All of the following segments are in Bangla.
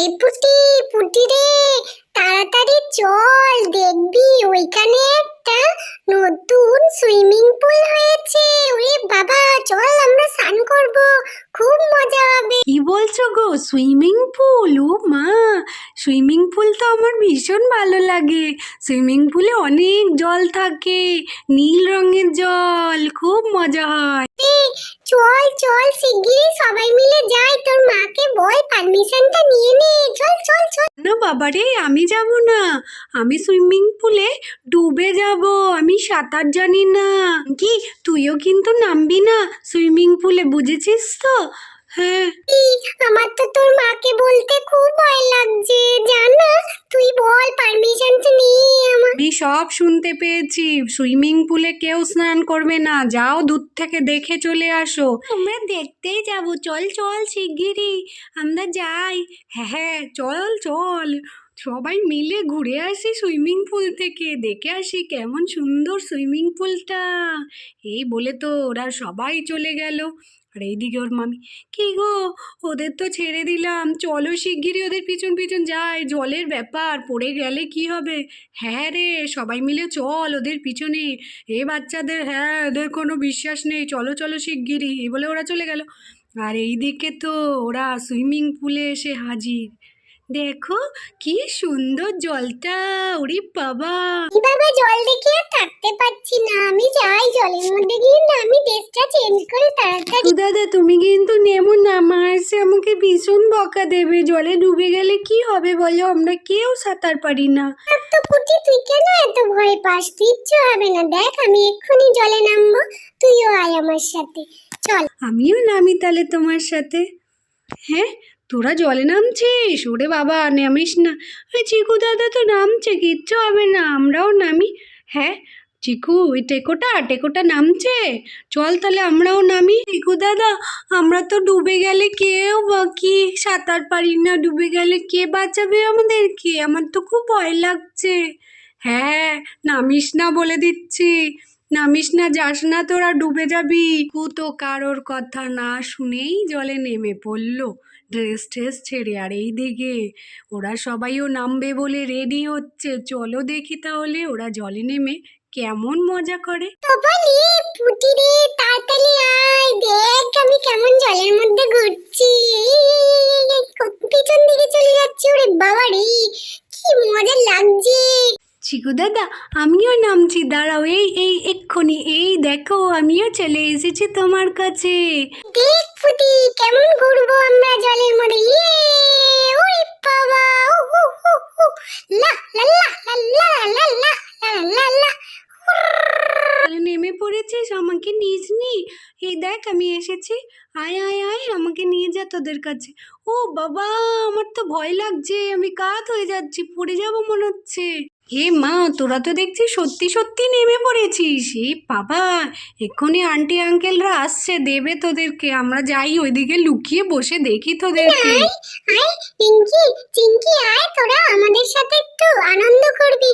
এই পুটি পুটি রে, তাড়াতাড়ি চল, দেখবি ওইখানে একটা নতুন সুইমিং পুল হয়েছে। ওরে বাবা, চল আমরা স্নান করব, খুব মজা হবে। কি বলছো গো, সুইমিং পুল? ও মা, সুইমিং পুল তো আমার ভীষণ ভালো লাগে। সুইমিং পুলে অনেক জল থাকে, নীল রঙের জল, খুব মজা হয়। চল চল শিগগিরই সবাই মিলে যাই, তোর মাকে বল পারমিশনটা নিয়ে নে। চল চল চল। না বাবারে, আমি যাব না। আমি সুইমিং পুলে ডুবে যাব, আমি সাঁতার জানি না। কি, তুইও কিন্তু নামবি না সুইমিং পুলে, বুঝেছিস তো? হ্যাঁ। আমার তো তোর মাকে বলতে খুব ভয় লাগছে, জানা। তুই বল পারমিশনটা নিয়ে আমার। আমি সব শুনতে পেয়েছি, সুইমিং পুলে কেউ স্নান করবে না, যাও দূর থেকে দেখে চলে আসো। আমরা দেখতেই যাব, চল চল শিগগিরই আমরা যাই। হ্যাঁ হ্যাঁ, চল চল, সবাই মিলে ঘুরে আসি সুইমিং পুল থেকে, দেখে আসি কেমন সুন্দর সুইমিং পুলটা। এই বলে তো ওরা সবাই চলে গেল। আর এইদিকে ওর মামি, কি গো, ওদের তো ছেড়ে দিলাম, চলো শিগগিরই ওদের পিছন পিছন যাই, জলের ব্যাপার, পড়ে গেলে কি হবে। হ্যাঁ রে, সবাই মিলে চল ওদের পিছনে। এ বাচ্চাদের, হ্যাঁ ওদের কোনো বিশ্বাস নেই, চলো চলো শিগগিরই, এই বলে ওরা চলে গেল। আর এইদিকে তো ওরা সুইমিং পুলে এসে হাজির। দেখো কি সুন্দর জলটা, ওরে বাবা। বাবা, জল দেখে আর থাকতে পারছি না, আমি যাই জলের মধ্যে গিয়ে না, আমি ড্রেসটা চেঞ্জ করে তাড়াতাড়ি। তো দাদা, তুমি কিন্তু নেমো না, মা এসে আমাকে ভীষণ বকা দেবে। জলে ডুবে গেলে কি হবে বলো, আমরা কেউ সাঁতার পারি না। আর তো পুটি, তুই কেন এত ভয় পাস? কিচ্ছু হবে না, দেখ আমি এক্ষুনি জলে নামবো, তুইও আয় আমার সাথে, চল। আমিও নামি তাহলে তোমার সাথে। হ্যাঁ, তোরা জলে নামছিস? ওরে বাবা, নামিস না। ওই চিকু দাদা তো নামছে, কিচ্ছু হবে না, আমরাও নামি। হ্যাঁ চিকু, ওই টেকোটা টেকোটা নামছে, চল তাহলে আমরাও নামি। চিকু দাদা, আমরা তো ডুবে গেলে কেউ বাকি সাঁতার পারি না, ডুবে গেলে কে বাঁচাবে আমাদেরকে? আমার তো খুব ভয় লাগছে। হ্যাঁ, নামিস না বলে দিচ্ছি, নামিস না, যাস না, তোরা ডুবে যাবি। কু তো কারোর কথা না শুনেই জলে নেমে পড়লো, ড্রেস ট্রেস ছেড়ে। আর এই দিকে ওরা সবাইও নামবে বলে রেডি হচ্ছে, চলো দেখি তাহলে ওরা জলে নেমে কেমন মজা করে। তো বলি পুটি রে, তাড়াতাড়ি আয়, দেখ আমি কেমন জলের মধ্যে ঘুরছি। পিছন দিকে চলে যাচ্ছি, ওরে বাবা রে, কি মজা লাগছে। চিকু দাদা, আমিও নামছি, দাঁড়াও, এই এই এক্ষুনি, এই দেখো আমিও চলে এসেছি তোমার কাছে। দেখ পুটি, কেমন ঘুরবো আমরা জলের মধ্যে। ইয়ে, ওরে বাবা, উহু, হু, হু, লা লা লা লা লা লা লা লা লা লা। তাহলে নেমে পড়েছিস, আমাকে নিস নি? এই দেখ আমি এসেছি, আয় আয় আয়, আমাকে নিয়ে যা তোদের কাছে। ও বাবা, আমার তো ভয় লাগছে, আমি কাত হয়ে যাচ্ছি, পড়ে যাব মনে হচ্ছে। হে মা, তোরা তো দেখছি সত্যি সত্যি নেমে পড়েছিস। এই বাবা, এক্ষুনি আন্টি আঙ্কেলরা আসছে, দেবে তোদেরকে। আমরা যাই ওইদিকে লুকিয়ে বসে দেখি তোদেরকে। আয় আয়, পিঙ্কি চিঙ্কি, আয় তোরা আমাদের সাথে একটু আনন্দ করবি।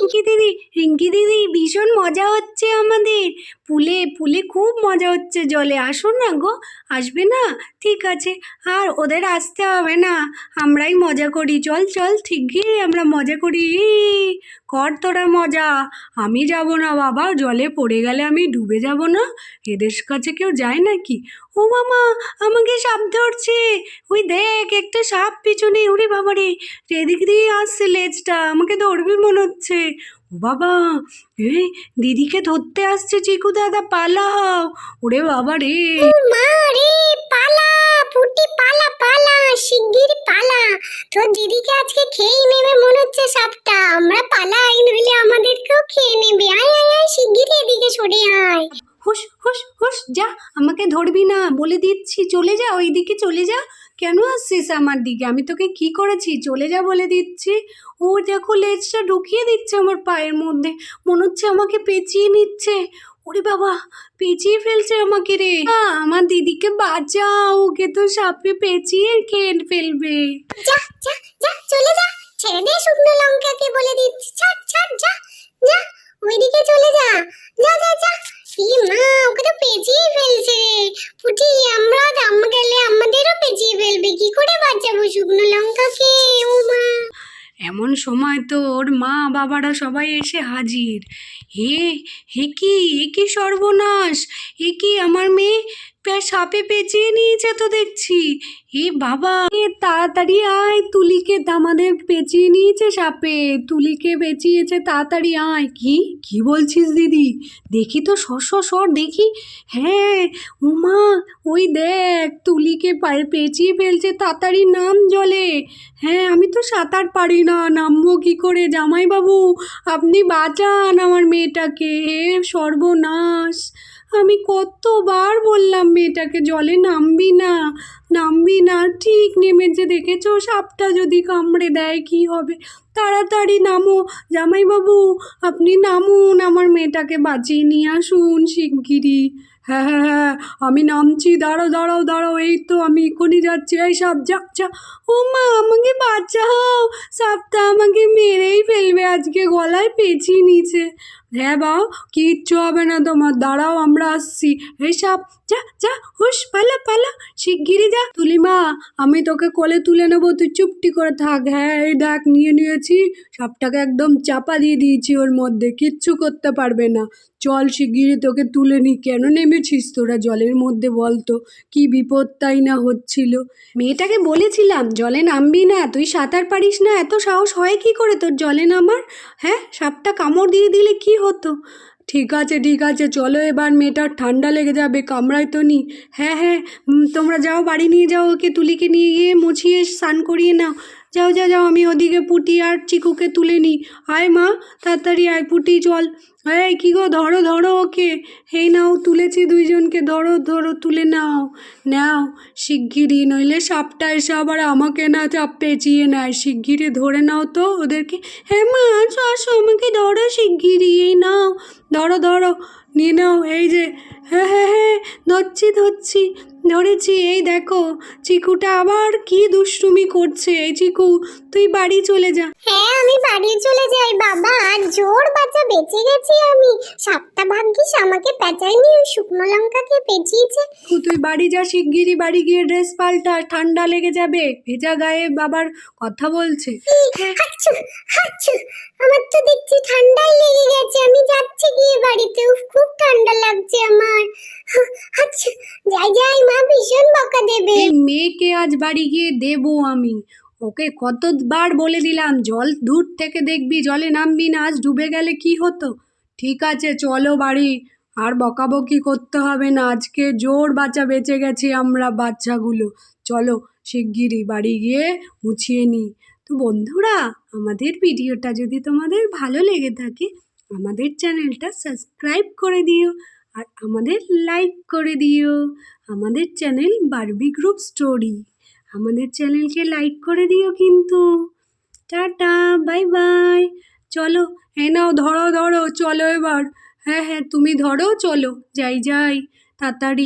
রিঙ্কি দিদি, ভীষণ মজা হচ্ছে আমাদের পুলে, পুলে খুব মজা হচ্ছে জলে। আসো না গো, আসবে না? ঠিক আছে, আর ওদের আসতে হবে না, আমরাই মজা করি। চল চল, ঠিকই আমরা মজা করি। কর তোরা মজা, আমি যাব না বাবা, জলে পড়ে গেলে আমি ডুবে যাব না। এদের কাছে কেউ যায় নাকি? ও মামা, আমাকে সাপ ধরছে, ওই দেখ একটা সাপ পিছনে, ওরে বাবা রে, এদিক দিয়ে আসছে লেজটা, আমাকে ধরবে মনে হচ্ছে। ও বাবা, এই দিদিকে ধরতে আসছে চিকু দাদা, পালাও। ওরে বাবা রে। মা রে, পালা পুটি, পালা পালা, শিগগির পালা, তোর দিদিকে আজকে খেয়ে নেবে মনে হচ্ছে সাপটা। আমরা পালাই, নইলে আমাদেরকেও খেয়ে নেবে। আয় আয় আয়, শিগগির এদিকে সরে আয়। হুস হুস হুস, যা, আমাকে ধরবি না বলে দিচ্ছি, চলে যা, ওইদিকে চলে যা। কেন আসছিস আমার দিকে? আমি তোকে কি করেছি? চলে যা বলে দিচ্ছি। ও দেখো, লেজটা ঢুকিয়ে দিচ্ছে আমার পায়ের মধ্যে, মনে হচ্ছে আমাকে পেঁচিয়ে নিচ্ছে। ওরে বাবা, পেঁচিয়ে ফেলছে আমাকে রে। আমার দিদিকে বাঁচাও, ওকে তো সাপে পেঁচিয়ে খেয়ে ফেলবে। যা যা যা, চলে যা, ছেড়ে দে শুকনো লঙ্কাকে, বলে দিচ্ছি, ছাড় ছাড়, যা যা, ওইদিকে চলে যা, যা যা যা। ই মা, ওকে তো পেঁচিয়ে ফেলছে রে। পুটি, আমরা দাম গেলে আমাদেরও পেঁচিয়ে ফেলবে, কি করে বাঁচাবো শুকনো লঙ্কাকে? ও মা! এমন সময় তো ওর মা বাবারা সবাই এসে হাজির। হে, এ কি সর্বনাশ! এ কি আমার মেয়ে সাপে পেঁচিয়ে নিয়েছে তো দেখছি। এ বাবা, তাড়াতাড়ি আয়, তুলিকে আমাদের পেঁচিয়ে নিয়েছে সাপে, তুলিকে পেঁচিয়েছে, তাড়াতাড়ি আয়। কি বলছিস দিদি? দেখি তো, সর দেখি। হ্যাঁ, উমা, ওই দেখ, তুলিকে পেঁচিয়ে ফেলছে, তাড়াতাড়ি নাম জলে। হ্যাঁ, আমি তো সাঁতার পারি না, নামবো কি করে? জামাইবাবু, আপনি বাঁচান আমার মেয়েটাকে। হে সর্বনাশ! আমি কতবার বললাম মেয়েটাকে জলে নামবি না, ঠিক নেমেছে। দেখেছো, সাপটা যদি কামড়ে দেয় কি হবে? তাড়াতাড়ি নামো জামাইবাবু, আপনি নামুন, আমার মেয়েটাকে বাঁচিয়ে নিয়ে আসুন শিগগিরই। হ্যাঁ, আমি নামছি, দাঁড়াও, এই তো আমি এখনই যাচ্ছি। এই সাপ, যা। ও মা, আমাকে বাঁচাও, সাপটা আমাকে মেরেই ফেলবে আজকে, গলায় পেঁচিয়ে নিচে। হ্যাঁ বাবা, কিচ্ছু হবে না তোমার, দাঁড়াও, আমরা আসছি। এই সাপ, যা, হুশ, পালা, শিগগিরই যা। তুলিমা, আমি তোকে কোলে তুলে নেবো, তুই চুপটি করে থাক। হ্যাঁ, এই দেখ, নিয়েছি, সাপটাকে একদম চাপা দিয়ে দিয়েছি ওর মধ্যে, কিচ্ছু করতে পারবে না। চল শিগগিরই তোকে তুলে নি। কেন নেমেছিস তোরা জলের মধ্যে বলতো? কি বিপদটাই না হচ্ছিল। মেয়েটাকে বলেছিলাম জলে নামবি না, তুই সাঁতার পারিস না, এত সাহস হয় কি করে তোর জলে নামার? হ্যাঁ, সাপটা কামড় দিয়ে দিলে কি হতো? ঠিক আছে, চলো এবার, মেয়েটার ঠান্ডা লেগে যাবে, কামড়ায় তো নি। হ্যাঁ, তোমরা যাও, বাড়ি নিয়ে যাও ওকে, তুলিকে নিয়ে গিয়ে মুছিয়ে স্নান করিয়ে নাও। যাও, আমি ওদিকে পুটি আর চিকুকে তুলে নিই। আয় মা, তাড়াতাড়ি আয়, পুটি চল। এই কি গো, ধরো ওকে। এই নাও, তুলেছি দুইজনকে, ধরো তুলে নাও শিগগিরই, নইলে সাপটা এসে আবার আমাকে না চাপ পেঁচিয়ে নেয়। শিগগিরই ধরে নাও তো ওদেরকে। হ্যাঁ মা, আসো, আমাকে ধরো শিগগিরই, এই নাও, ধরো, নিয়ে নাও, এই যে। হ্যাঁ, ধরেছি। এই দেখো, চিকুটা আবার কি দুষ্টুমি করছে। এই চিকু, তুই বাড়ি চলে যা। হ্যাঁ, আমি বাড়ি চলে যাই বাবা, আর জোর বাচ্চা বেঁচে গেছি আমি। সাপটা ভাগ্যিস আমাকে পেঁচায়নি, ওই শুকনো লঙ্কাকে পেঁচিয়েছে। তুই বাড়ি যা শিগগিরই, বাড়ি গিয়ে ড্রেস পাল্টা, ঠান্ডা লেগে যাবে, ভেজা গায়ে বাবার কথা বলছে। হাচ্ছু, আমার তো দেখছি ঠান্ডাই লেগে গেছে, আমি যাচ্ছি গিয়ে বাড়িতে। উফ, খুব ঠান্ডা লাগছে আমার। হাচ্ছু, যাই, মা ভীষণ বকা দেবে। এই মেয়েকে আজ বাড়ি গিয়ে দেবো আমি। ওকে কতবার বলে দিলাম, জল দূর থেকে দেখবি, জলে নামবি না, আজ ডুবে গেলে কি হতো? ঠিক আছে, চলো বাড়ি, আর বকাবকি করতে হবে না, আজকে জোর বাচ্চা বেঁচে গেছি আমরা বাচ্চাগুলো। চলো শিগগিরই বাড়ি গিয়ে মুছিয়ে নিই। তো বন্ধুরা, আমাদের ভিডিওটা যদি তোমাদের ভালো লেগে থাকে, আমাদের চ্যানেলটা সাবস্ক্রাইব করে দিও, আর আমাদের লাইক করে দিও। আমাদের চ্যানেল বারবি গ্রুপ স্টোরি, আমাদের চ্যানেলকে লাইক করে দিও কিন্তু। Tata, bye. চলো, নাও, ধরো, চলো এবার। হ্যাঁ, তুমি ধরো, চলো, যাই তাড়াতাড়ি।